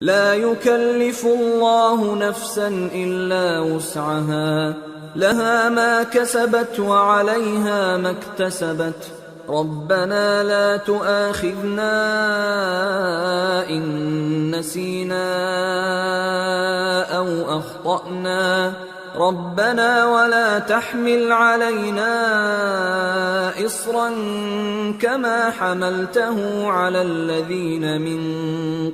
لا يكلف الله نفسا إلا وسعها لها ما كسبت وعليها ما اكتسبت ربنا لا تؤاخذنا إن نسينا أو أخطأنا ربنا ولا تحمل علينا إصرا كما حملته على الذين من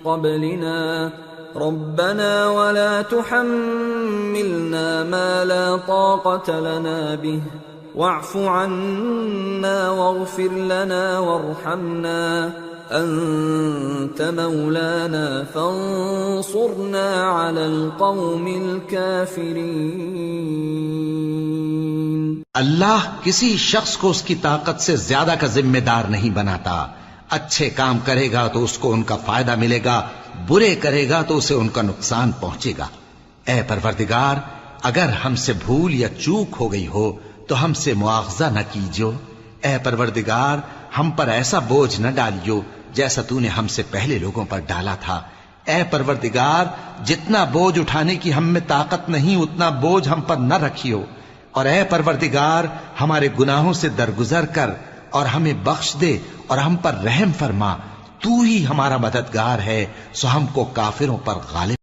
قبلنا ربنا ولا تحملنا ما لا طاقة لنا به واعف عنا واغفر لنا وارحمنا أنت مولانا فانصرنا على القوم الكافرين۔ اللہ کسی شخص کو اس کی طاقت سے زیادہ کا ذمہ دار نہیں بناتا۔ اچھے کام کرے گا تو اس کو ان کا فائدہ ملے گا، برے کرے گا تو اسے ان کا نقصان پہنچے گا۔ اے پروردگار، اگر ہم سے بھول یا چوک ہو گئی ہو تو ہم سے مواخذہ نہ کیجو۔ اے پروردگار، ہم پر ایسا بوجھ نہ ڈالیو جیسا تو نے ہم سے پہلے لوگوں پر ڈالا تھا۔ اے پروردگار، جتنا بوجھ اٹھانے کی ہم میں طاقت نہیں اتنا بوجھ ہم پر نہ رکھیو، اور اے پروردگار ہمارے گناہوں سے درگزر کر اور ہمیں بخش دے اور ہم پر رحم فرما۔ تو ہی ہمارا مددگار ہے، سو ہم کو کافروں پر غالب